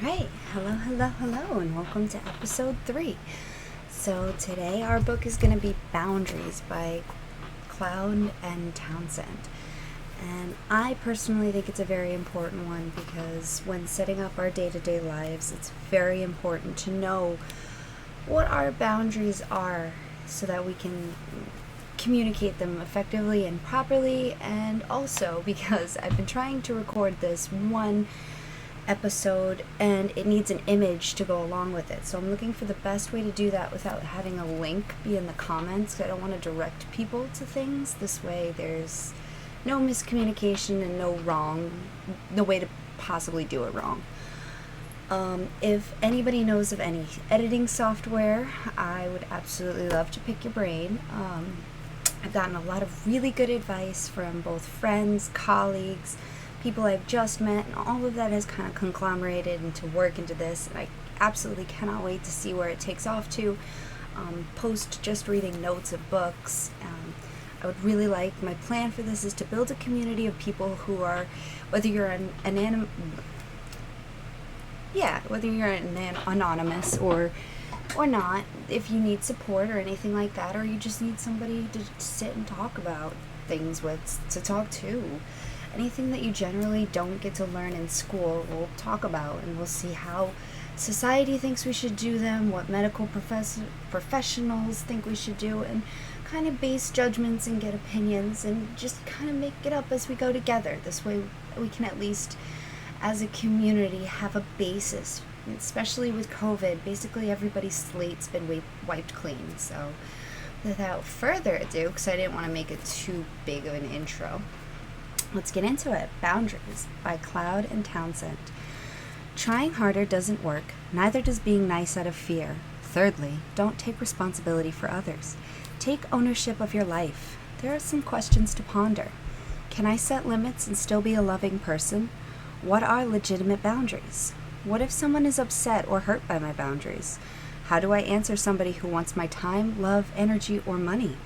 Alright, hello, and welcome to episode 3. So today our book is going to be Boundaries by Cloud and Townsend. And I personally think it's a very important one because when setting up our day-to-day lives, it's very important to know what our boundaries are so that we can communicate them effectively and properly, and also because I've been trying to record this one episode and it needs an image to go along with it, so I'm looking for the best way to do that without having a link be in the comments. I don't want to direct people to things. This way there's no miscommunication and no way to possibly do it wrong. If anybody knows of any editing software, I would absolutely love to pick your brain. I've gotten a lot of really good advice from both friends, colleagues, people I've just met, and all of that has kind of conglomerated into work into this, and I absolutely cannot wait to see where it takes off to. Post just reading notes of books. I would really like, my plan for this is to build a community of people who are, whether you're an anonymous or not, if you need support or anything like that, or you just need somebody to sit and talk about things with, to talk to. Anything that you generally don't get to learn in school, we'll talk about, and we'll see how society thinks we should do them, what medical professionals think we should do, and kind of base judgments and get opinions and just kind of make it up as we go together. This way we can at least, as a community, have a basis, especially with COVID. Basically everybody's slate's been wiped clean. So without further ado, because I didn't want to make it too big of an intro, let's get into it. Boundaries by Cloud and Townsend. Trying harder doesn't work, neither does being nice out of fear. Thirdly, don't take responsibility for others. Take ownership of your life. There are some questions to ponder. Can I set limits and still be a loving person? What are legitimate boundaries? What if someone is upset or hurt by my boundaries? How do I answer somebody who wants my time, love, energy, or money?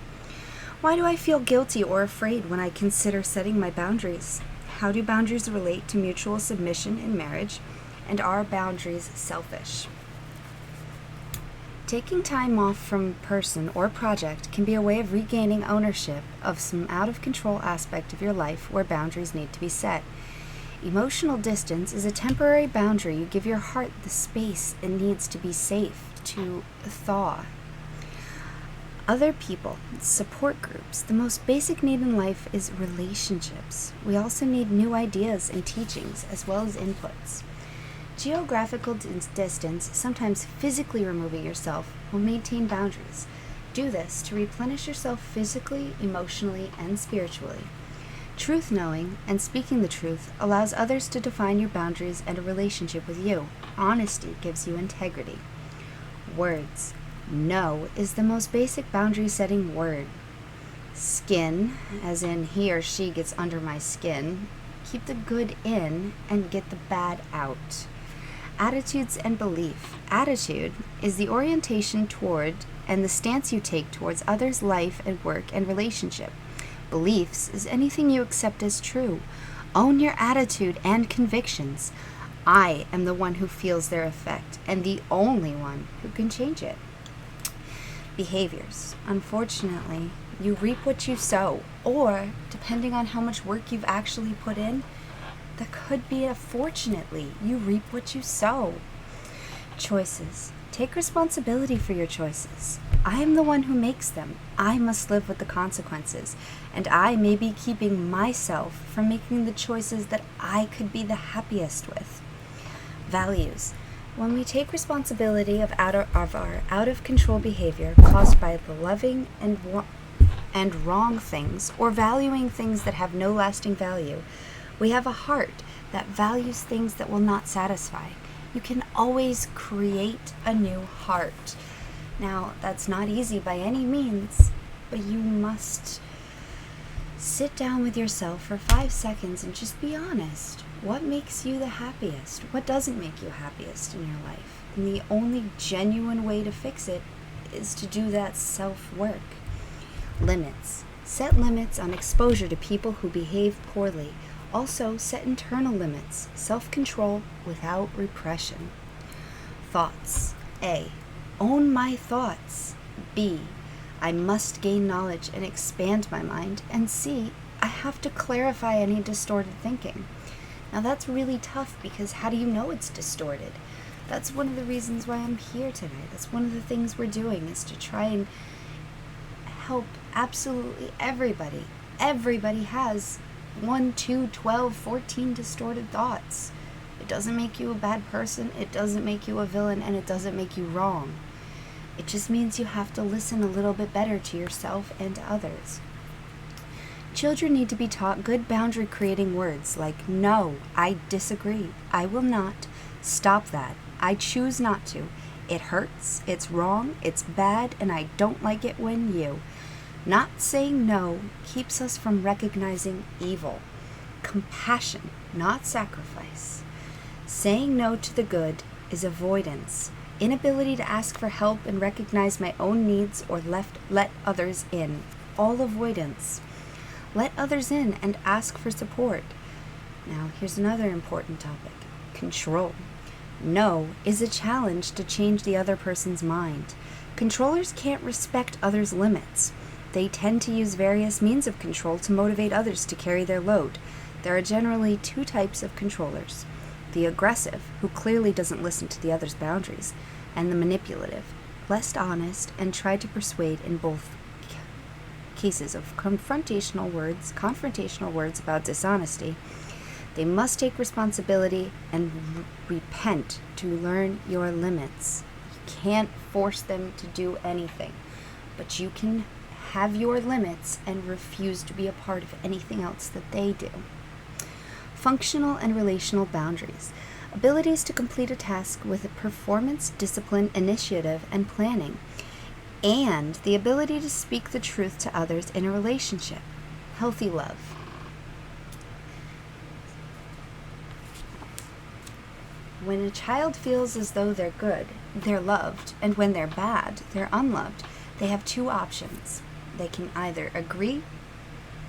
Why do I feel guilty or afraid when I consider setting my boundaries? How do boundaries relate to mutual submission in marriage? And are boundaries selfish? Taking time off from person or project can be a way of regaining ownership of some out-of-control aspect of your life where boundaries need to be set. Emotional distance is a temporary boundary. You give your heart the space it needs to be safe, to thaw. Other people, support groups. The most basic need in life is relationships. We also need new ideas and teachings, as well as inputs. Geographical distance, sometimes physically removing yourself, will maintain boundaries. Do this to replenish yourself physically, emotionally, and spiritually. Truth knowing and speaking the truth allows others to define your boundaries and a relationship with you. Honesty gives you integrity. Words. No is the most basic boundary setting word. Skin, as in he or she gets under my skin. Keep the good in and get the bad out. Attitudes and belief. Attitude is the orientation toward and the stance you take towards others' life and work and relationship. Beliefs is anything you accept as true. Own your attitude and convictions. I am the one who feels their effect and the only one who can change it. Behaviors. Unfortunately, you reap what you sow, or depending on how much work you've actually put in, that could be fortunately, you reap what you sow. Choices. Take responsibility for your choices. I am the one who makes them. I must live with the consequences, and I may be keeping myself from making the choices that I could be the happiest with. Values. When we take responsibility of our out-of-control behavior caused by the loving and wrong things, or valuing things that have no lasting value, we have a heart that values things that will not satisfy. You can always create a new heart. Now, that's not easy by any means, but you must sit down with yourself for 5 seconds and just be honest. What makes you the happiest? What doesn't make you happiest in your life? And the only genuine way to fix it is to do that self-work. Limits. Set limits on exposure to people who behave poorly Also, set internal limits, self-control without repression. Thoughts. A. Own my thoughts. B. I must gain knowledge and expand my mind. And C. I have to clarify any distorted thinking. Now that's really tough because how do you know it's distorted? That's one of the reasons why I'm here tonight. That's one of the things we're doing, is to try and help absolutely everybody. Everybody has 1, 2, 12, 14 distorted thoughts. It doesn't make you a bad person, it doesn't make you a villain, and it doesn't make you wrong. It just means you have to listen a little bit better to yourself and to others. Children need to be taught good boundary creating words like no, I disagree, I will not, stop that, I choose not to, it hurts, it's wrong, it's bad, and I don't like it when you. Not saying no keeps us from recognizing evil. Compassion, not sacrifice. Saying no to the good is avoidance. Inability to ask for help and recognize my own needs or let others in. All avoidance. Let others in and ask for support. Now, here's another important topic. Control. No is a challenge to change the other person's mind. Controllers can't respect others' limits. They tend to use various means of control to motivate others to carry their load. There are generally 2 types of controllers. The aggressive, who clearly doesn't listen to the other's boundaries, and the manipulative, less honest, and try to persuade in both cases of confrontational words about dishonesty. They must take responsibility and repent to learn your limits. You can't force them to do anything, but you can have your limits and refuse to be a part of anything else that they do. Functional and relational boundaries. Abilities to complete a task with a performance, discipline, initiative, and planning. And the ability to speak the truth to others in a relationship. Healthy love. When a child feels as though they're good, they're loved, and when they're bad, they're unloved, they have 2 options. They can either agree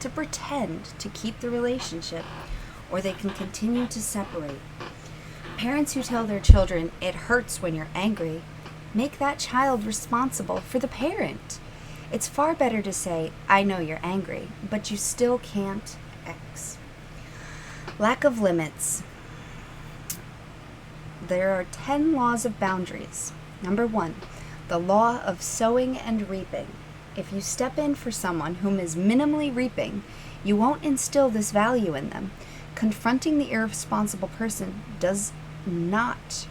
to pretend to keep the relationship, or they can continue to separate. Parents who tell their children, it hurts when you're angry, make that child responsible for the parent. It's far better to say, I know you're angry, but you still can't X. Lack of limits. There are 10 laws of boundaries. Number 1, the law of sowing and reaping. If you step in for someone whom is minimally reaping, you won't instill this value in them. Confronting the irresponsible person does not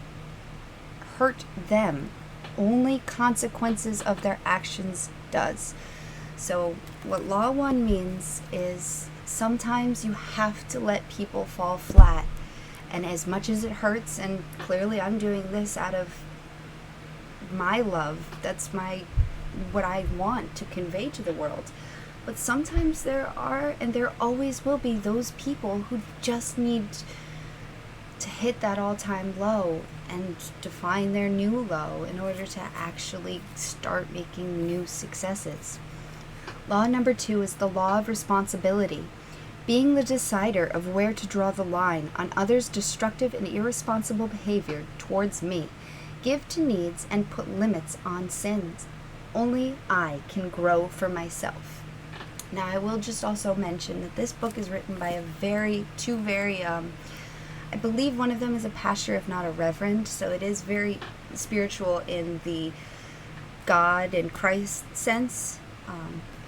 hurt them. Only consequences of their actions does. So what law 1 means is sometimes you have to let people fall flat. And as much as it hurts, and clearly I'm doing this out of my love, that's what I want to convey to the world. But sometimes there are, and there always will be, those people who just need to hit that all-time low and define their new low in order to actually start making new successes. Law number 2 is the law of responsibility. Being the decider of where to draw the line on others' destructive and irresponsible behavior towards me. Give to needs and put limits on sins. Only I can grow for myself. Now, I will just also mention that this book is written by two very, I believe one of them is a pastor, if not a reverend, so it is very spiritual in the God and Christ sense.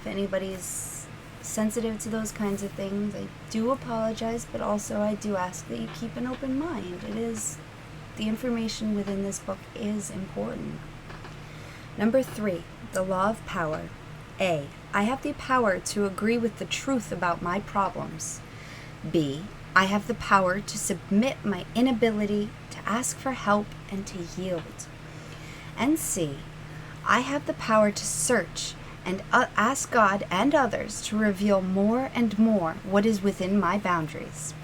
If anybody's sensitive to those kinds of things, I do apologize, but also I do ask that you keep an open mind. The information within this book is important. Number 3, the law of power. A, I have the power to agree with the truth about my problems. B, I have the power to submit my inability to ask for help and to yield. And C, I have the power to search and ask God and others to reveal more and more what is within my boundaries.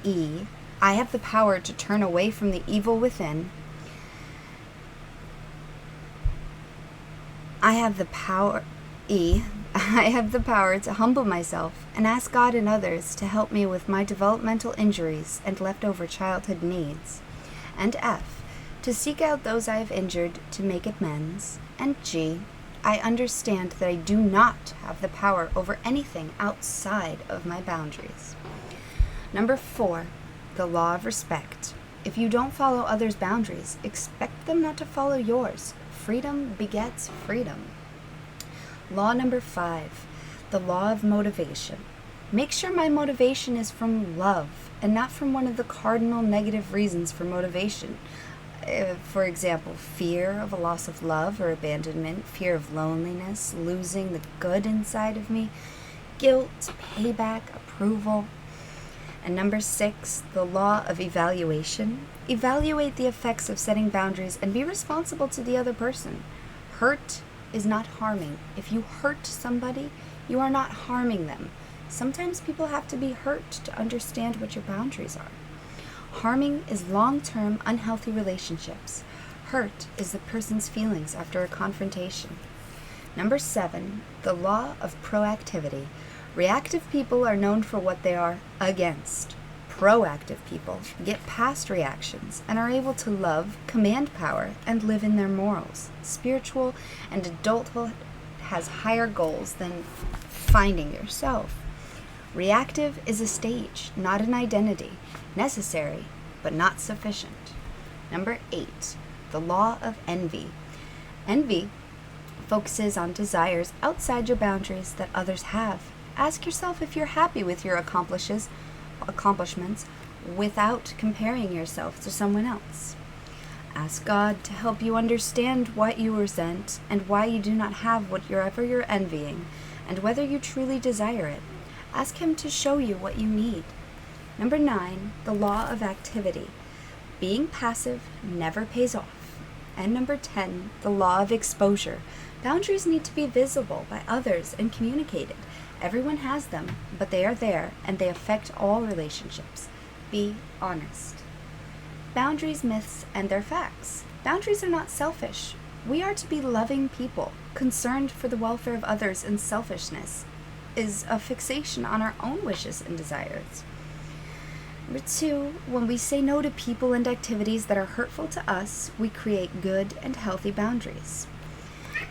E, I have the power to turn away from the evil within. I have the power I have the power to humble myself and ask God and others to help me with my developmental injuries and leftover childhood needs. And F, to seek out those I have injured to make amends. And G, I understand that I do not have the power over anything outside of my boundaries. Number 4, the law of respect. If you don't follow others' boundaries, expect them not to follow yours. Freedom begets freedom. Law number 5, the law of motivation. Make sure my motivation is from love and not from one of the cardinal negative reasons for motivation. For example, fear of a loss of love or abandonment, fear of loneliness, losing the good inside of me, guilt, payback, approval. And number 6, the law of evaluation. Evaluate the effects of setting boundaries and be responsible to the other person. Hurt is not harming. If you hurt somebody, you are not harming them. Sometimes people have to be hurt to understand what your boundaries are. Harming is long-term, unhealthy relationships. Hurt is the person's feelings after a confrontation. Number 7, the law of proactivity. Reactive people are known for what they are against. Proactive people get past reactions and are able to love, command power, and live in their morals. Spiritual and adulthood has higher goals than finding yourself. Reactive is a stage, not an identity. Necessary, but not sufficient. Number 8, the law of envy. Envy focuses on desires outside your boundaries that others have. Ask yourself if you're happy with your accomplishments without comparing yourself to someone else. Ask God to help you understand what you resent and why you do not have whatever you're envying, and whether you truly desire it. Ask Him to show you what you need. Number 9, the law of activity. Being passive never pays off. And number 10, the law of exposure. Boundaries need to be visible by others and communicated. Everyone has them, but they are there and they affect all relationships. Be honest. Boundaries, myths, and their facts. Boundaries are not selfish. We are to be loving people, concerned for the welfare of others, and selfishness is a fixation on our own wishes and desires. Number 2, when we say no to people and activities that are hurtful to us, we create good and healthy boundaries.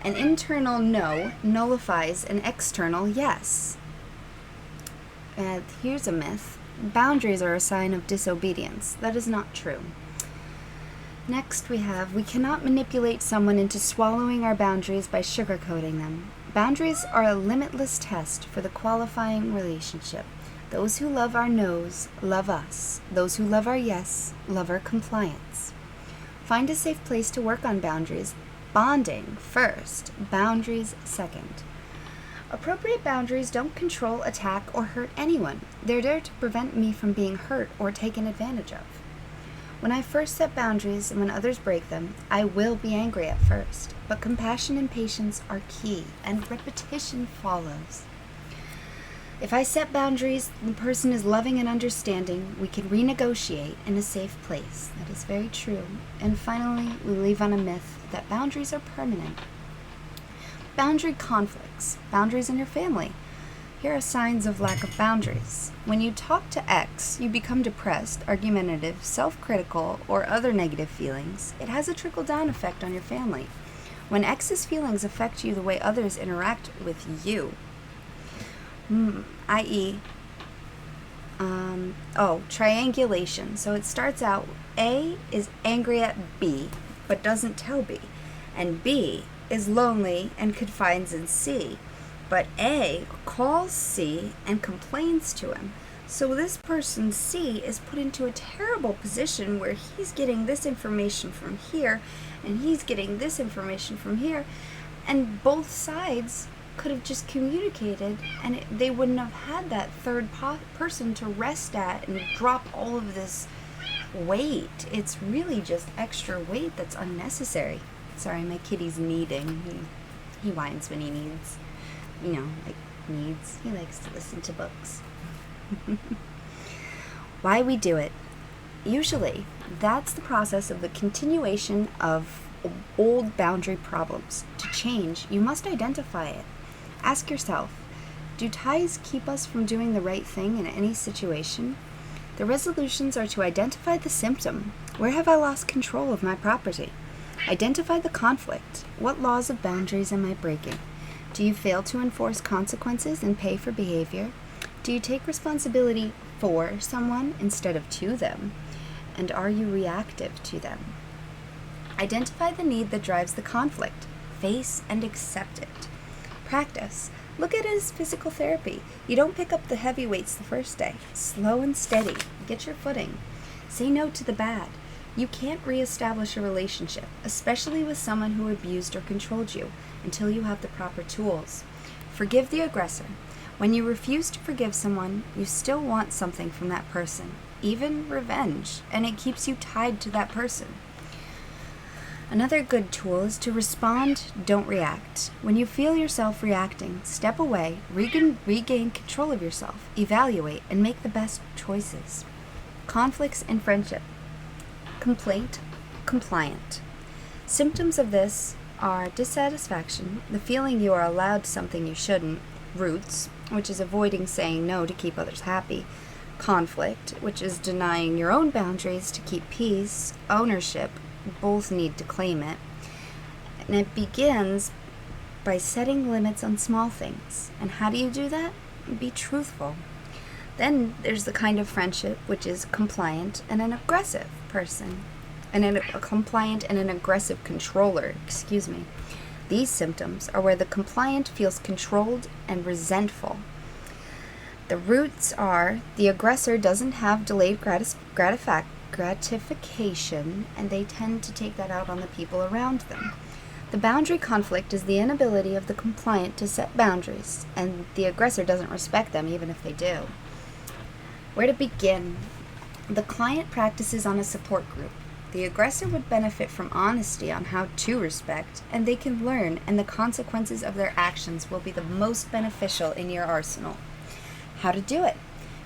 An internal no nullifies an external yes. And here's a myth. Boundaries are a sign of disobedience. That is not true. Next we cannot manipulate someone into swallowing our boundaries by sugarcoating them. Boundaries are a limitless test for the qualifying relationship. Those who love our no's love us. Those who love our yes love our compliance. Find a safe place to work on boundaries. Bonding first, boundaries second. Appropriate boundaries don't control, attack, or hurt anyone. They're there to prevent me from being hurt or taken advantage of. When I first set boundaries and when others break them, I will be angry at first, but compassion and patience are key, and repetition follows. If I set boundaries and the person is loving and understanding, we can renegotiate in a safe place. That is very true. And finally, we leave on a myth that boundaries are permanent. Boundary conflicts. Boundaries in your family. Here are signs of lack of boundaries. When you talk to X, you become depressed, argumentative, self-critical, or other negative feelings. It has a trickle-down effect on your family. When X's feelings affect you the way others interact with you, i.e., triangulation. So it starts out, A is angry at B, but doesn't tell B. And B is lonely and confides in C. But A calls C and complains to him. So this person, C, is put into a terrible position where he's getting this information from here, and he's getting this information from here, and both sides could have just communicated, and they wouldn't have had that third person to rest at and drop all of this weight. It's really just extra weight that's unnecessary. Sorry, my kitty's kneading. He whines when he needs, needs. He likes to listen to books. Why we do it. Usually, that's the process of the continuation of old boundary problems. To change, you must identify it. Ask yourself, do ties keep us from doing the right thing in any situation? The resolutions are to identify the symptom. Where have I lost control of my property? Identify the conflict. What laws of boundaries am I breaking? Do you fail to enforce consequences and pay for behavior? Do you take responsibility for someone instead of to them? And are you reactive to them? Identify the need that drives the conflict. Face and accept it. Practice. Look at it as physical therapy. You don't pick up the heavy weights the first day. Slow and steady. Get your footing. Say no to the bad. You can't reestablish a relationship, especially with someone who abused or controlled you, until you have the proper tools. Forgive the aggressor. When you refuse to forgive someone, you still want something from that person, even revenge, and it keeps you tied to that person. Another good tool is to respond, don't react. When you feel yourself reacting, step away, regain control of yourself, evaluate, and make the best choices. Conflicts in friendship. Complaint, compliant. Symptoms of this are dissatisfaction, the feeling you are allowed something you shouldn't, roots, which is avoiding saying no to keep others happy, conflict, which is denying your own boundaries to keep peace, ownership, both need to claim it, and it begins by setting limits on small things. And how do you do that? Be truthful. Then there's the kind of friendship which is compliant and an aggressive person, and a compliant and an aggressive controller, These symptoms are where the compliant feels controlled and resentful. The roots are the aggressor doesn't have delayed gratification, and they tend to take that out on the people around them. The boundary conflict is the inability of the compliant to set boundaries, and the aggressor doesn't respect them even if they do. Where to begin? The client practices on a support group. The aggressor would benefit from honesty on how to respect, and they can learn, and the consequences of their actions will be the most beneficial in your arsenal. How to do it?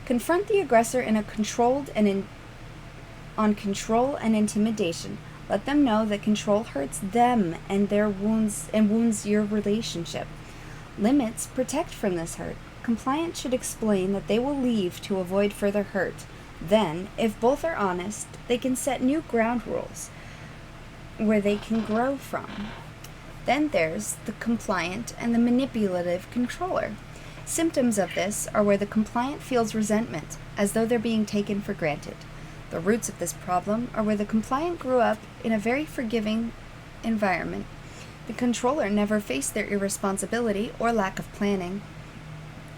Confront the aggressor in a controlled and on control and intimidation. Let them know that control hurts them and their wounds your relationship. Limits protect from this hurt. Compliant should explain that they will leave to avoid further hurt. Then, if both are honest, they can set new ground rules where they can grow from. Then there's the compliant and the manipulative controller. Symptoms of this are where the compliant feels resentment, as though they're being taken for granted. The roots of this problem are where the compliant grew up in a very forgiving environment. The controller never faced their irresponsibility or lack of planning.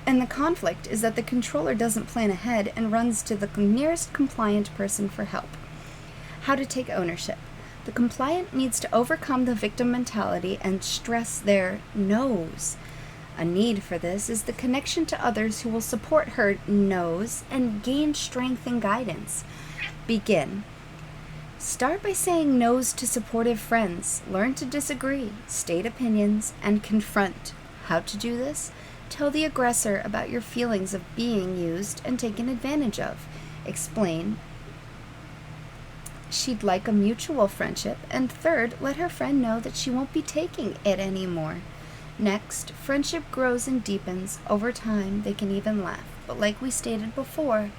And the conflict is that the controller doesn't plan ahead and runs to the nearest compliant person for help. How to take ownership. The compliant needs to overcome the victim mentality and stress their no's. A need for this is the connection to others who will support her no's and gain strength and guidance. Begin. Start by saying no's to supportive friends. Learn to disagree, state opinions, and confront. How to do this? Tell the aggressor about your feelings of being used and taken advantage of. Explain she'd like a mutual friendship. And third, let her friend know that she won't be taking it anymore. Next, friendship grows and deepens. Over time, they can even laugh. But like we stated before,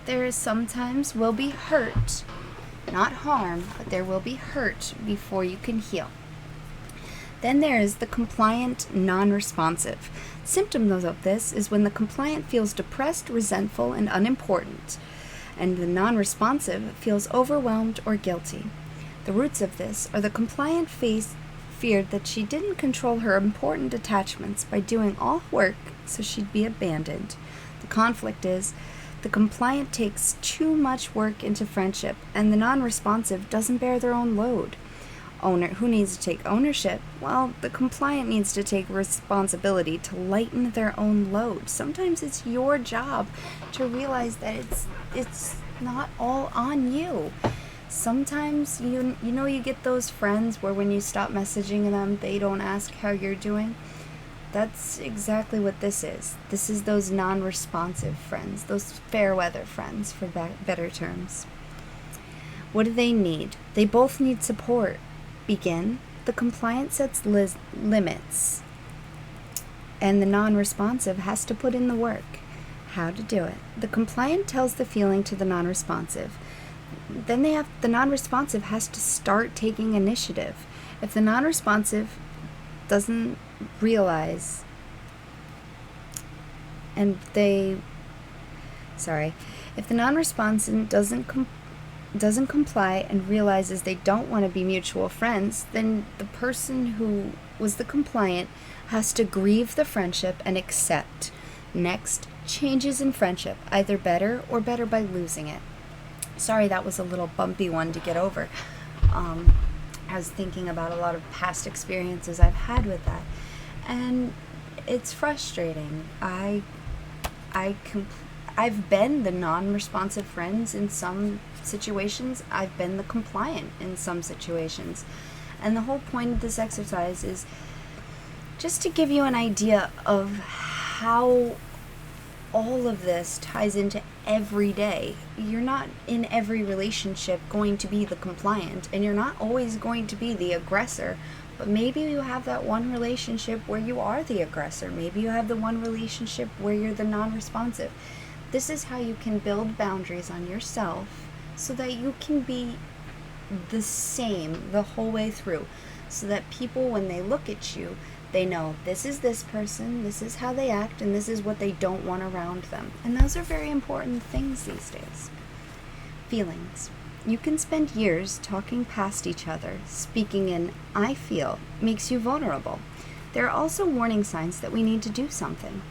there sometimes will be hurt. Not harm, but there will be hurt before you can heal. Then there is the compliant non-responsive. Symptoms of this is when the compliant feels depressed, resentful, and unimportant, and the non-responsive feels overwhelmed or guilty. The roots of this are the compliant feared that she didn't control her important attachments by doing all work, so she'd be abandoned. The conflict is the compliant takes too much work into friendship, and the non-responsive doesn't bear their own load. Who needs to take ownership? Well, the compliant needs to take responsibility to lighten their own load. Sometimes it's your job to realize that it's not all on you. Sometimes you get those friends where when you stop messaging them, they don't ask how you're doing. That's exactly what this is. This is those non-responsive friends, those fair weather friends, for better terms. What do they need? They both need support. Begin. The compliant sets limits. and the non-responsive has to put in the work. How to do it. The compliant tells the feeling to the non-responsive. Then the non-responsive has to start taking initiative. If the non-responsive doesn't realize if the non-responsive doesn't comply and realizes they don't want to be mutual friends, then the person who was the compliant has to grieve the friendship and accept. Next, changes in friendship, either better or better by losing it. Sorry, that was a little bumpy one to get over. I was thinking about a lot of past experiences I've had with that, and it's frustrating. I've been the non-responsive friends in some situations. I've been the compliant in some situations. And the whole point of this exercise is just to give you an idea of how all of this ties into every day. You're not in every relationship going to be the compliant, and you're not always going to be the aggressor. But maybe you have that one relationship where you are the aggressor. Maybe you have the one relationship where you're the non-responsive. This is how you can build boundaries on yourself so that you can be the same the whole way through. So that people, when they look at you, they know this is this person, this is how they act, and this is what they don't want around them. And those are very important things these days. Feelings. You can spend years talking past each other. Speaking in I feel makes you vulnerable. There are also warning signs that we need to do something.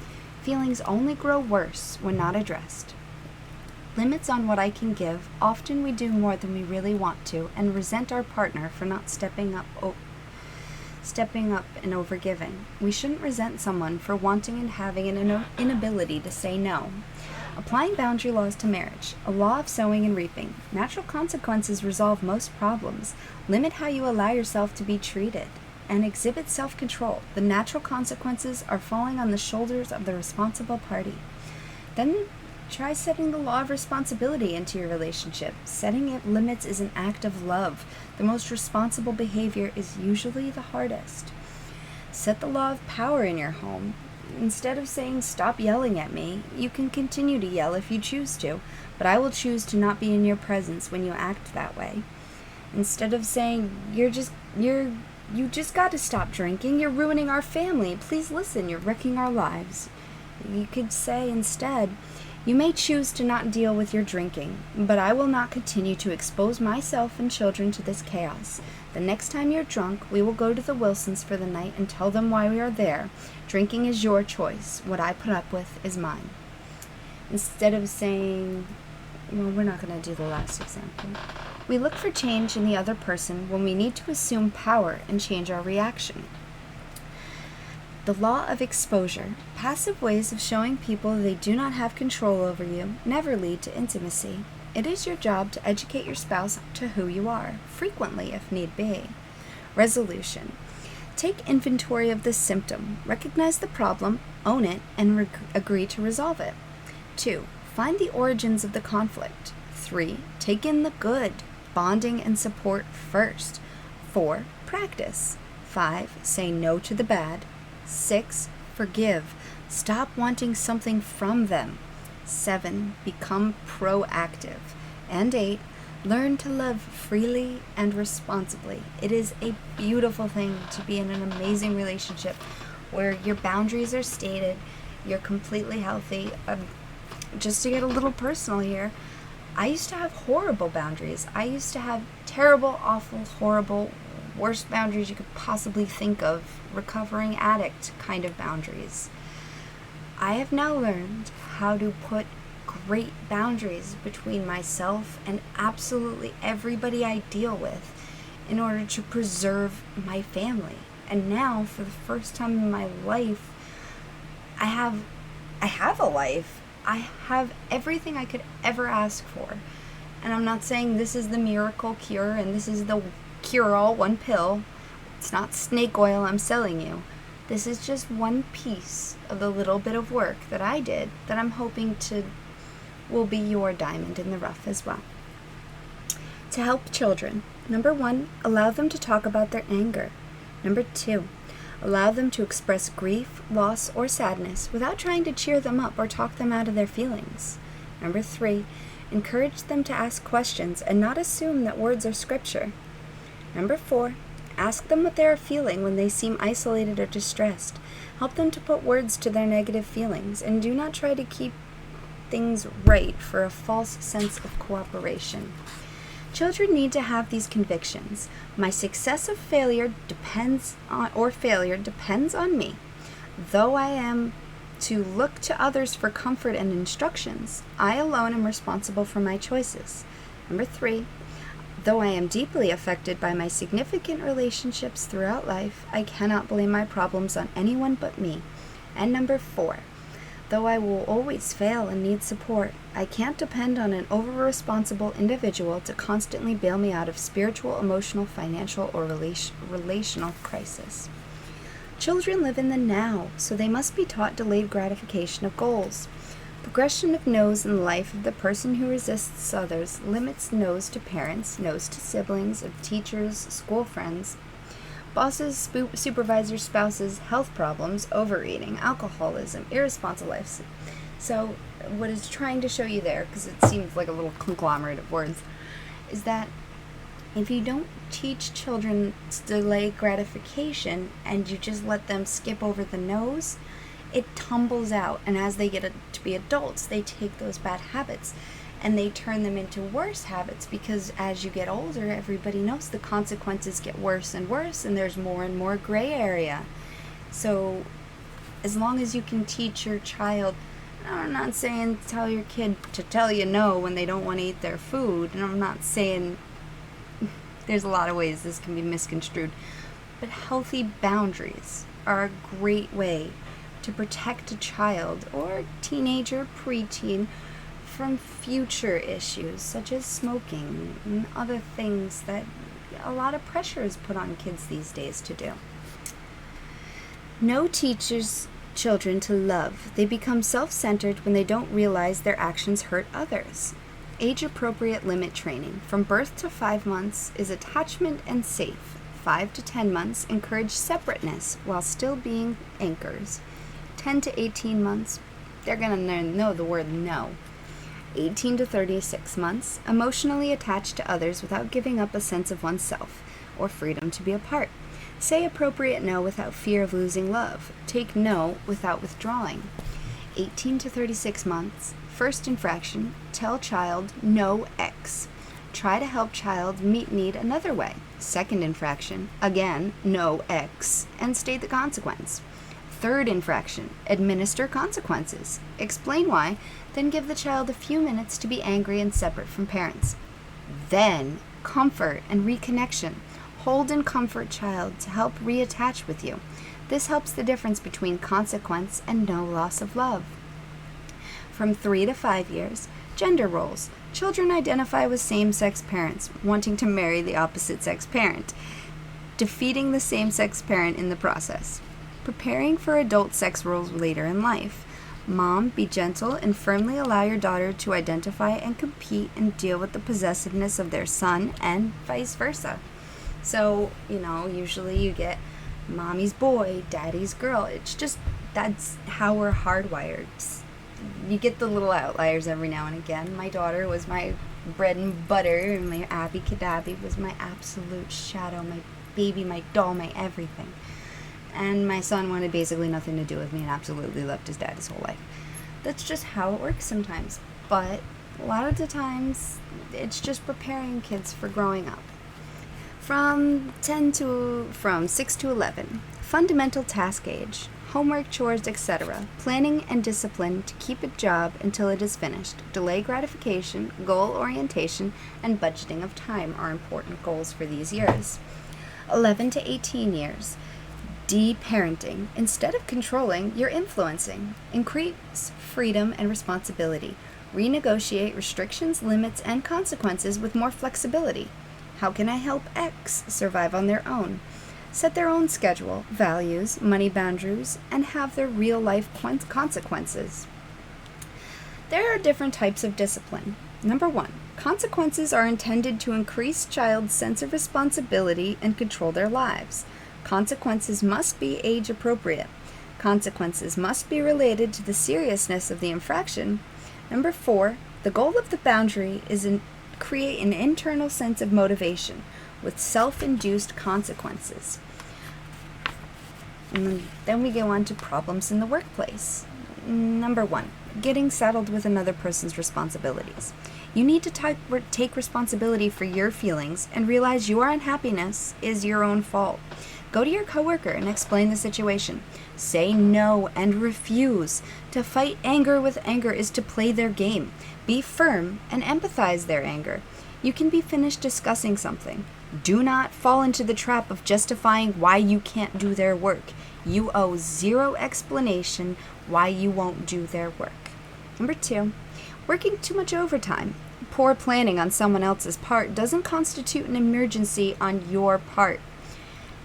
Feelings only grow worse when not addressed. Limits on what I can give. Often we do more than we really want to and resent our partner for not stepping up and overgiving. We shouldn't resent someone for wanting and having an inability to say no. Applying boundary laws to marriage. A law of sowing and reaping. Natural consequences resolve most problems. Limit how you allow yourself to be treated. And exhibit self-control. The natural consequences are falling on the shoulders of the responsible party. Then try setting the law of responsibility into your relationship. Setting it limits is an act of love. The most responsible behavior is usually the hardest. Set the law of power in your home. Instead of saying, stop yelling at me, you can continue to yell if you choose to, but I will choose to not be in your presence when you act that way. Instead of saying, you just got to stop drinking, you're ruining our family, please listen, you're wrecking our lives. You could say instead, you may choose to not deal with your drinking, but I will not continue to expose myself and children to this chaos. The next time you're drunk, we will go to the Wilsons for the night and tell them why we are there. Drinking is your choice. What I put up with is mine. Instead of saying, well, we're not going to do the last example. We look for change in the other person when we need to assume power and change our reaction. The law of exposure. Passive ways of showing people they do not have control over you never lead to intimacy. It is your job to educate your spouse to who you are, frequently if need be. Resolution. Take inventory of the symptom, recognize the problem, own it, and agree to resolve it. 2. Find the origins of the conflict. 3. Take in the good, bonding and support first. 4. Practice. 5. Say no to the bad. 6. Forgive. Stop wanting something from them. 7. Become proactive. And 8. Learn to love freely and responsibly. It is a beautiful thing to be in an amazing relationship where your boundaries are stated, you're completely healthy. Just to get a little personal here, I used to have horrible boundaries. I used to have terrible, awful, horrible, worst boundaries you could possibly think of, recovering addict kind of boundaries. I have now learned how to put great boundaries between myself and absolutely everybody I deal with in order to preserve my family. And now, for the first time in my life, I have a life. I have everything I could ever ask for. And I'm not saying this is the miracle cure and this is the cure-all, one pill. It's not snake oil I'm selling you. This is just one piece of the little bit of work that I did that I'm hoping will be your diamond in the rough as well. To help children. Number 1, allow them to talk about their anger. Number 2, Allow them to express grief, loss, or sadness without trying to cheer them up or talk them out of their feelings. Number 3, encourage them to ask questions and not assume that words are scripture. Number 4, ask them what they are feeling when they seem isolated or distressed. Help them to put words to their negative feelings, and do not try to keep things right for a false sense of cooperation. Children need to have these convictions. My success or failure depends on me. Though I am to look to others for comfort and instructions, I alone am responsible for my choices. Number 3, though I am deeply affected by my significant relationships throughout life, I cannot blame my problems on anyone but me. And number 4, though I will always fail and need support, I can't depend on an over-responsible individual to constantly bail me out of spiritual, emotional, financial, or relational crisis. Children live in the now, so they must be taught delayed gratification of goals. Progression of no's in the life of the person who resists others limits no's to parents, no's to siblings, of teachers, school friends, bosses, supervisors, spouses, health problems, overeating, alcoholism, irresponsible life. So what it's trying to show you there, because it seems like a little conglomerate of words, is that if you don't teach children delayed gratification and you just let them skip over the no's, it tumbles out. And as they get to be adults, they take those bad habits and they turn them into worse habits, because as you get older, everybody knows the consequences get worse and worse, and there's more and more gray area. So as long as you can teach your child, I'm not saying tell your kid to tell you no when they don't want to eat their food, and I'm not saying there's a lot of ways this can be misconstrued, but healthy boundaries are a great way to protect a child or teenager, preteen, from future issues such as smoking and other things that a lot of pressure is put on kids these days to do. No teaches children to love. They become self-centered when they don't realize their actions hurt others. Age-appropriate limit training from birth to 5 months is attachment and safe. 5 to 10 months encourage separateness while still being anchors. 10 to 18 months, they're going to know the word no. 18 to 36 months, emotionally attached to others without giving up a sense of oneself or freedom to be apart. Say appropriate no without fear of losing love. Take no without withdrawing. 18 to 36 months, first infraction, tell child no X. Try to help child meet need another way. Second infraction, again, no X, and state the consequence. Third infraction, administer consequences. Explain why, then give the child a few minutes to be angry and separate from parents. Then, comfort and reconnection. Hold and comfort child to help reattach with you. This helps the difference between consequence and no loss of love. From 3 to 5 years, gender roles. Children identify with same-sex parents, wanting to marry the opposite-sex parent, defeating the same-sex parent in the process. Preparing for adult sex roles later in life. Mom, be gentle and firmly allow your daughter to identify and compete and deal with the possessiveness of their son, and vice versa. So, usually you get mommy's boy, daddy's girl. It's just, that's how we're hardwired. You get the little outliers every now and again. My daughter was my bread and butter, and my Abby Kadabi was my absolute shadow, my baby, my doll, my everything. And my son wanted basically nothing to do with me and absolutely loved his dad his whole life. That's just how it works sometimes. But a lot of the times, it's just preparing kids for growing up. From 6 to 11, fundamental task age, homework, chores, etc., planning and discipline to keep a job until it is finished, delay gratification, goal orientation, and budgeting of time are important goals for these years. 11 to 18 years, de-parenting. Instead of controlling, you're influencing. Increase freedom and responsibility. Renegotiate restrictions, limits, and consequences with more flexibility. How can I help X survive on their own? Set their own schedule, values, money boundaries, and have their real-life consequences. There are different types of discipline. Number 1, consequences are intended to increase child's sense of responsibility and control their lives. Consequences must be age appropriate. Consequences must be related to the seriousness of the infraction. Number 4, the goal of the boundary is to create an internal sense of motivation with self-induced consequences. And then we go on to problems in the workplace. Number 1, getting saddled with another person's responsibilities. You need to take responsibility for your feelings and realize your unhappiness is your own fault. Go to your coworker and explain the situation. Say no and refuse. To fight anger with anger is to play their game. Be firm and empathize their anger. You can be finished discussing something. Do not fall into the trap of justifying why you can't do their work. You owe zero explanation why you won't do their work. Number 2, working too much overtime. Poor planning on someone else's part doesn't constitute an emergency on your part.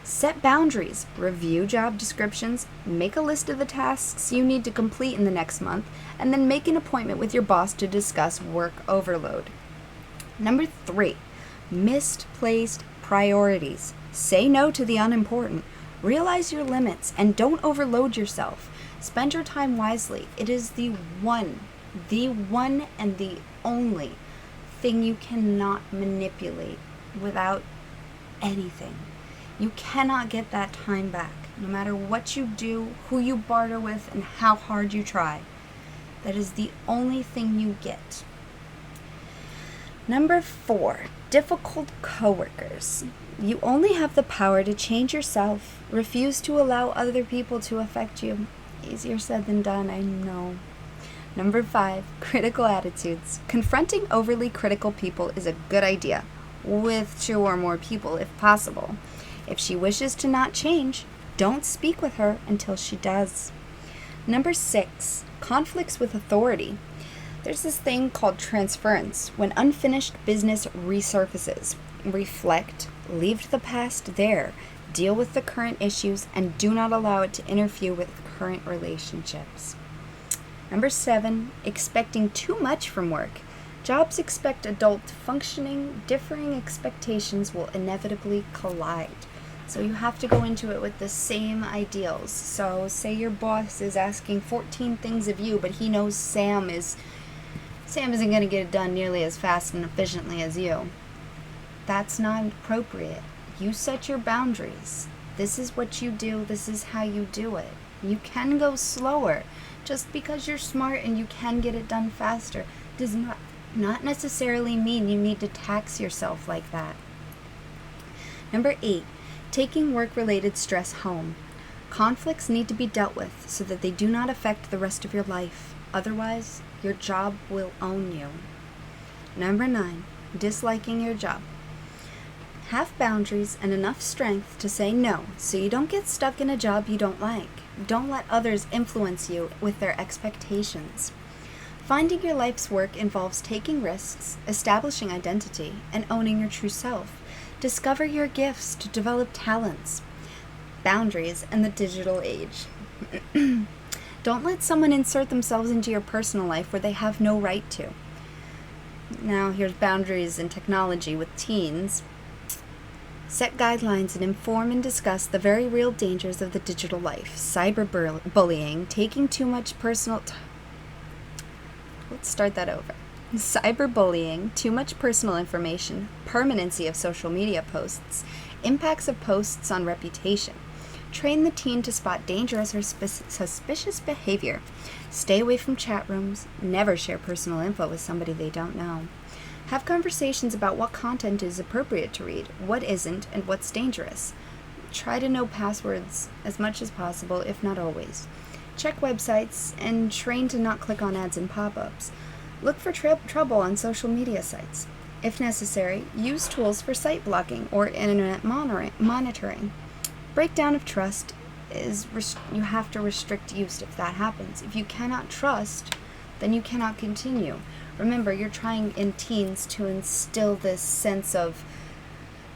Set boundaries, review job descriptions, make a list of the tasks you need to complete in the next month, and then make an appointment with your boss to discuss work overload. Number 3, misplaced priorities. Say no to the unimportant. Realize your limits and don't overload yourself. Spend your time wisely. It is the one and the only thing you cannot manipulate without anything. You cannot get that time back, no matter what you do, who you barter with, and how hard you try. That is the only thing you get. Number 4, difficult coworkers. You only have the power to change yourself. Refuse to allow other people to affect you. Easier said than done, I know. Number 5, critical attitudes. Confronting overly critical people is a good idea, with 2 or more people if possible. If she wishes to not change, don't speak with her until she does. Number 6, conflicts with authority. There's this thing called transference, when unfinished business resurfaces. Reflect, leave the past there, deal with the current issues, and do not allow it to interfere with current relationships. Number 7, expecting too much from work. Jobs expect adult functioning. Differing expectations will inevitably collide. So you have to go into it with the same ideals. So say your boss is asking 14 things of you, but he knows Sam isn't going to get it done nearly as fast and efficiently as you. That's not appropriate. You set your boundaries. This is what you do. This is how you do it. You can go slower. Just because you're smart and you can get it done faster does not necessarily mean you need to tax yourself like that. Number 8, taking work-related stress home. Conflicts need to be dealt with so that they do not affect the rest of your life. Otherwise, your job will own you. Number 9, disliking your job. Have boundaries and enough strength to say no so you don't get stuck in a job you don't like. Don't let others influence you with their expectations. Finding your life's work involves taking risks, establishing identity, and owning your true self. Discover your gifts to develop talents. Boundaries in the digital age. Don't let someone insert themselves into your personal life where they have no right to. Now, here's boundaries in technology with teens. Set guidelines and inform and discuss the very real dangers of the digital life. Cyberbullying, taking too much personal... Let's start that over. Cyberbullying, too much personal information, permanency of social media posts, impacts of posts on reputation. Train the teen to spot dangerous or suspicious behavior. Stay away from chat rooms. Never share personal info with somebody they don't know. Have conversations about what content is appropriate to read, what isn't, and what's dangerous. Try to know passwords as much as possible, if not always. Check websites and train to not click on ads and pop-ups. Look for trouble on social media sites. If necessary, use tools for site blocking or internet monitoring. Breakdown of trust is you have to restrict use if that happens. If you cannot trust, then you cannot continue. Remember, you're trying in teens to instill this sense of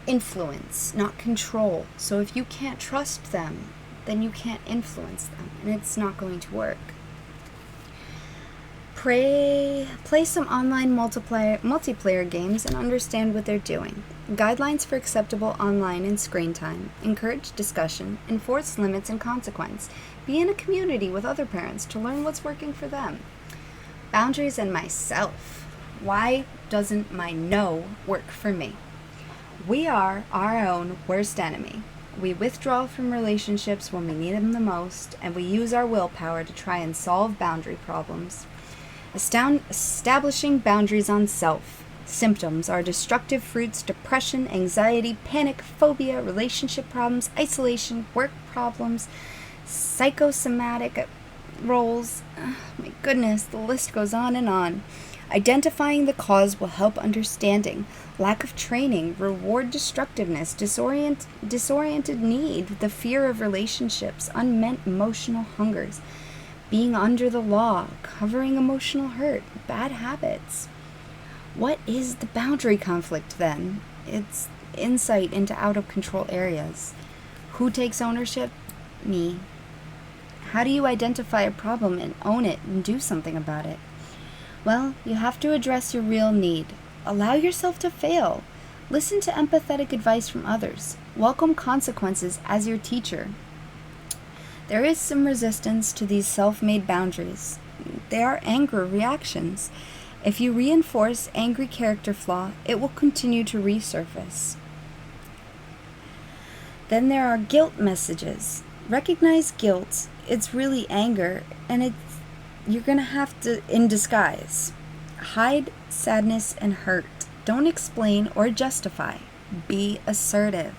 influence, not control. So if you can't trust them, then you can't influence them, and it's not going to work. Play some online multiplayer games and understand what they're doing. Guidelines for acceptable online and screen time. Encourage discussion. Enforce limits and consequence. Be in a community with other parents to learn what's working for them. Boundaries and myself. Why doesn't my no work for me? We are our own worst enemy. We withdraw from relationships when we need them the most, and we use our willpower to try and solve boundary problems. Establishing boundaries on self. Symptoms are destructive fruits, depression, anxiety, panic, phobia, relationship problems, isolation, work problems, psychosomatic roles. Oh, my goodness, the list goes on and on. Identifying the cause will help understanding. Lack of training, reward destructiveness, disoriented need, the fear of relationships, unmet emotional hungers, being under the law, covering emotional hurt, bad habits. What is the boundary conflict then? It's insight into out of control areas. Who takes ownership? Me. How do you identify a problem and own it and do something about it? Well, you have to address your real need. Allow yourself to fail. Listen to empathetic advice from others. Welcome consequences as your teacher. There is some resistance to these self-made boundaries. They are anger reactions. If you reinforce angry character flaw, it will continue to resurface. Then there are guilt messages. Recognize guilt. It's really anger, and you're going to have to, in disguise. Hide sadness and hurt. Don't explain or justify. Be assertive.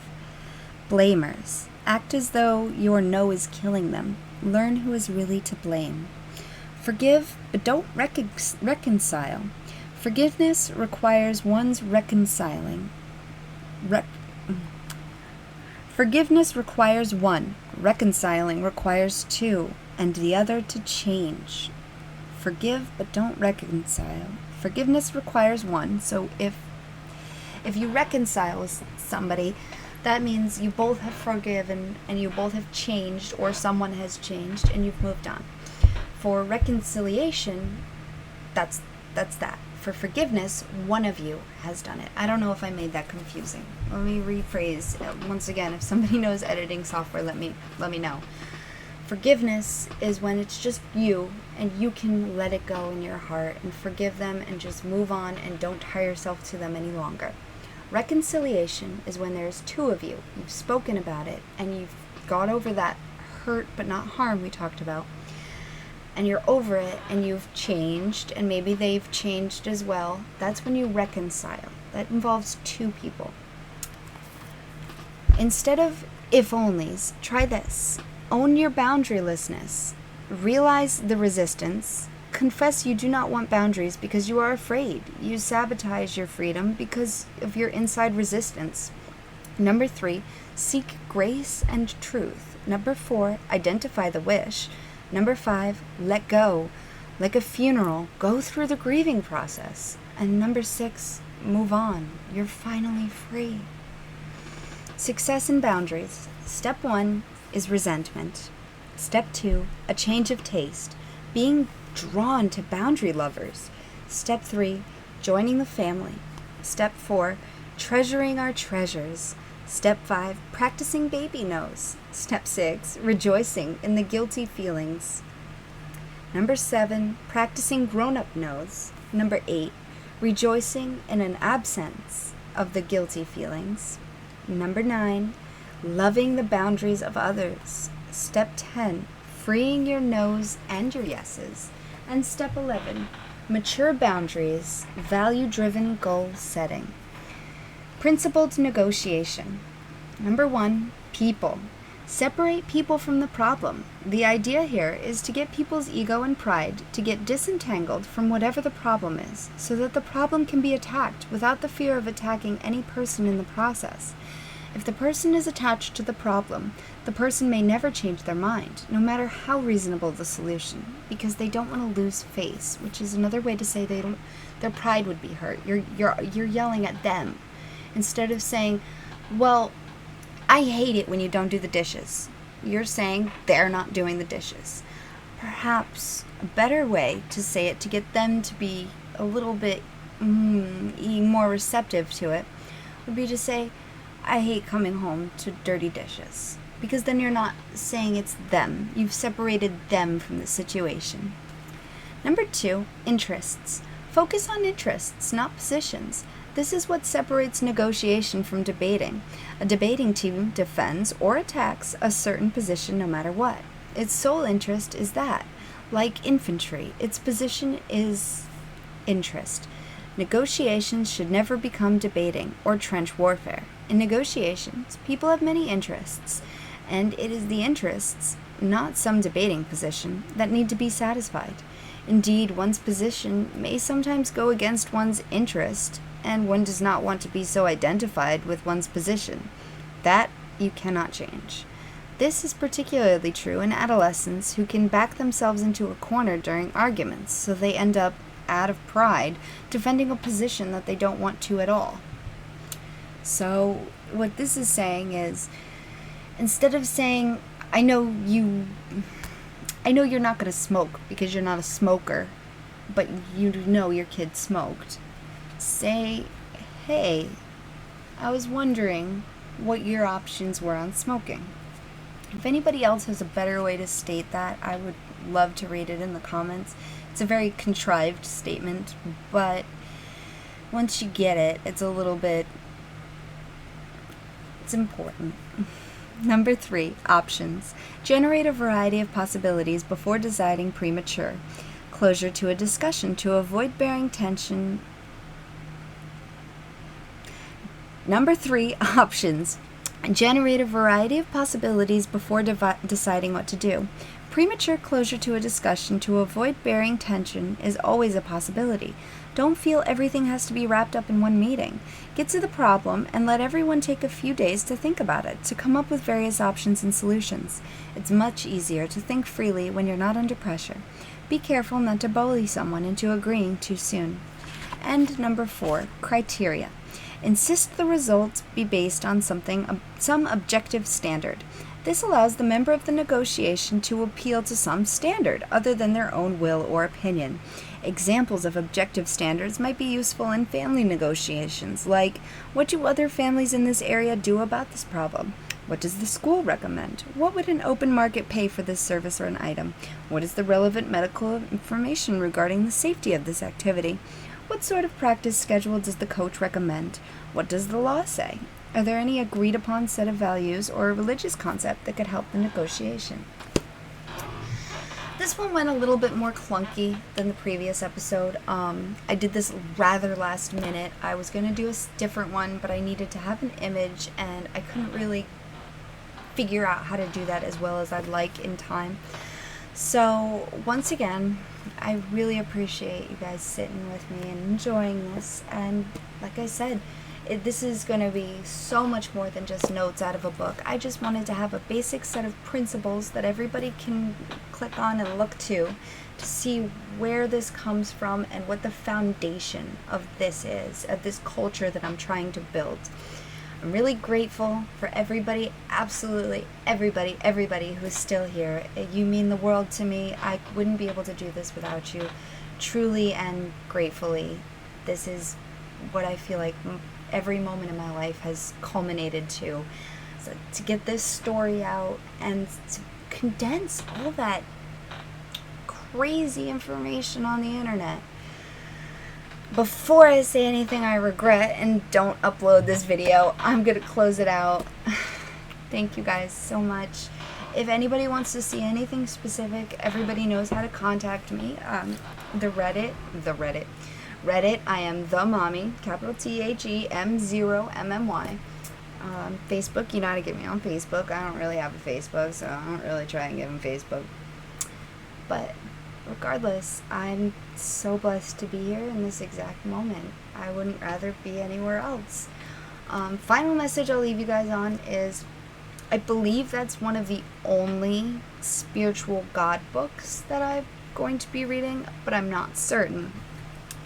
Blamers. Act as though your no is killing them. Learn who is really to blame. Forgive, but don't reconcile. Forgiveness requires one's reconciling. Forgiveness requires one. Reconciling requires two, and the other to change. Forgive, but don't reconcile. Forgiveness requires one, so if you reconcile with somebody, that means you both have forgiven and you both have changed, or someone has changed and you've moved on. For reconciliation, that's that. For forgiveness, one of you has done it. I don't know if I made that confusing. Let me rephrase once again. If somebody knows editing software, let me know. Forgiveness is when it's just you and you can let it go in your heart and forgive them and just move on and don't tie yourself to them any longer. Reconciliation is when there's two of you. You've spoken about it and you've got over that hurt but not harm we talked about. And you're over it and you've changed and maybe they've changed as well. That's when you reconcile. That involves two people. Instead of if-onlys, try this. Own your boundarylessness. Realize the resistance. Confess you do not want boundaries because you are afraid. You sabotage your freedom because of your inside resistance. Number 3, seek grace and truth. Number 4, identify the wish. Number 5, let go. Like a funeral, go through the grieving process. And number 6, move on. You're finally free. Success in boundaries. Step 1 is resentment. Step 2, a change of taste. Being drawn to boundary lovers. Step 3, joining the family. Step 4, treasuring our treasures. Step 5, practicing baby no's. Step 6, rejoicing in the guilty feelings. Number 7, practicing grown-up no's. Number 8, rejoicing in an absence of the guilty feelings. Number 9, loving the boundaries of others. Step 10, freeing your no's and your yeses. And step 11, mature boundaries, value-driven goal setting. Principled negotiation. Number 1, people. Separate people from the problem. The idea here is to get people's ego and pride to get disentangled from whatever the problem is, so that the problem can be attacked without the fear of attacking any person in the process. If the person is attached to the problem, the person may never change their mind, no matter how reasonable the solution, because they don't want to lose face, which is another way to say their pride would be hurt. You're yelling at them instead of saying, well, I hate it when you don't do the dishes. You're saying they're not doing the dishes. Perhaps a better way to say it to get them to be a little bit more receptive to it would be to say, I hate coming home to dirty dishes. Because then you're not saying it's them. You've separated them from the situation. Number 2, interests. Focus on interests, not positions. This is what separates negotiation from debating. A debating team defends or attacks a certain position no matter what. Its sole interest is that. Like infantry, its position is interest. Negotiations should never become debating or trench warfare. In negotiations, people have many interests, and it is the interests, not some debating position, that need to be satisfied. Indeed, one's position may sometimes go against one's interest, and one does not want to be so identified with one's position. That you cannot change. This is particularly true in adolescents who can back themselves into a corner during arguments, so they end up, out of pride, defending a position that they don't want to at all. So, what this is saying is, instead of saying, I know you're not going to smoke because you're not a smoker, but you know your kid smoked, say, hey, I was wondering what your options were on smoking. If anybody else has a better way to state that, I would love to read it in the comments. It's a very contrived statement, but once you get it, it's important. Number 3, options. Generate a variety of possibilities before deciding premature. Closure to a discussion to avoid bearing tension. Number 3, options. Generate a variety of possibilities before deciding what to do. Premature closure to a discussion to avoid bearing tension is always a possibility. Don't feel everything has to be wrapped up in one meeting. Get to the problem and let everyone take a few days to think about it, to come up with various options and solutions. It's much easier to think freely when you're not under pressure. Be careful not to bully someone into agreeing too soon. And number 4, criteria. Insist the results be based on some objective standard. This allows the member of the negotiation to appeal to some standard other than their own will or opinion. Examples of objective standards might be useful in family negotiations, like, what do other families in this area do about this problem? What does the school recommend? What would an open market pay for this service or an item? What is the relevant medical information regarding the safety of this activity? What sort of practice schedule does the coach recommend? What does the law say? Are there any agreed upon set of values or a religious concept that could help the negotiation? This one went a little bit more clunky than the previous episode. I did this rather last minute. I was going to do a different one, but I needed to have an image, and I couldn't really figure out how to do that as well as I'd like in time. So, once again, I really appreciate you guys sitting with me and enjoying this. And like I said, this is going to be so much more than just notes out of a book. I just wanted to have a basic set of principles that everybody can click on and look to see where this comes from and what the foundation of this is, of this culture that I'm trying to build. I'm really grateful for everybody, absolutely everybody who's still here. You mean the world to me. I wouldn't be able to do this without you. Truly and gratefully, this is what I feel like every moment in my life has culminated to. So to get this story out and to condense all that crazy information on the internet. Before I say anything I regret and don't upload this video, I'm going to close it out. Thank you guys so much. If anybody wants to see anything specific, everybody knows how to contact me. Reddit, I am the mommy, capital THEM0MMY. Facebook, you know how to get me on Facebook. I don't really have a Facebook, so I don't really try and give them Facebook. But regardless, I'm so blessed to be here in this exact moment. I wouldn't rather be anywhere else. Final message I'll leave you guys on is, I believe that's one of the only spiritual God books that I'm going to be reading, but I'm not certain.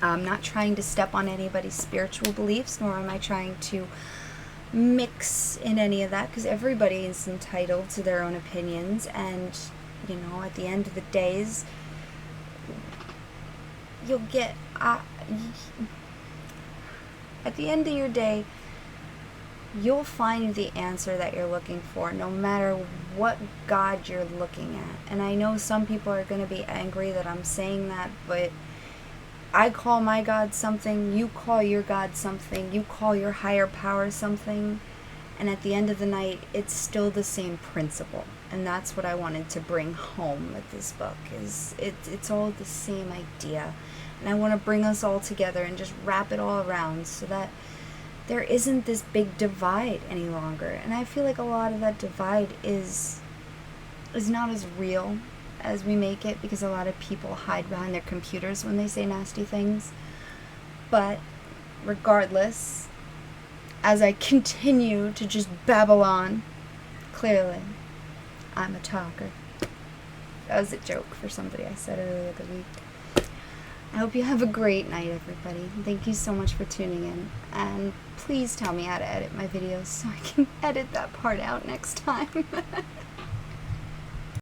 I'm not trying to step on anybody's spiritual beliefs, nor am I trying to mix in any of that, because everybody is entitled to their own opinions, and, you know, at the end of the days, you'll get, at the end of your day, you'll find the answer that you're looking for, no matter what God you're looking at. And I know some people are going to be angry that I'm saying that, but I call my God something, you call your God something, you call your higher power something, and at the end of the night, it's still the same principle. And that's what I wanted to bring home with this book, is it's all the same idea. And I want to bring us all together and just wrap it all around so that there isn't this big divide any longer. And I feel like a lot of that divide is not as real as we make it, because a lot of people hide behind their computers when they say nasty things. But regardless, as I continue to just babble on, clearly, I'm a talker. That was a joke for somebody I said earlier the week. I hope you have a great night, everybody. Thank you so much for tuning in. And please tell me how to edit my videos so I can edit that part out next time.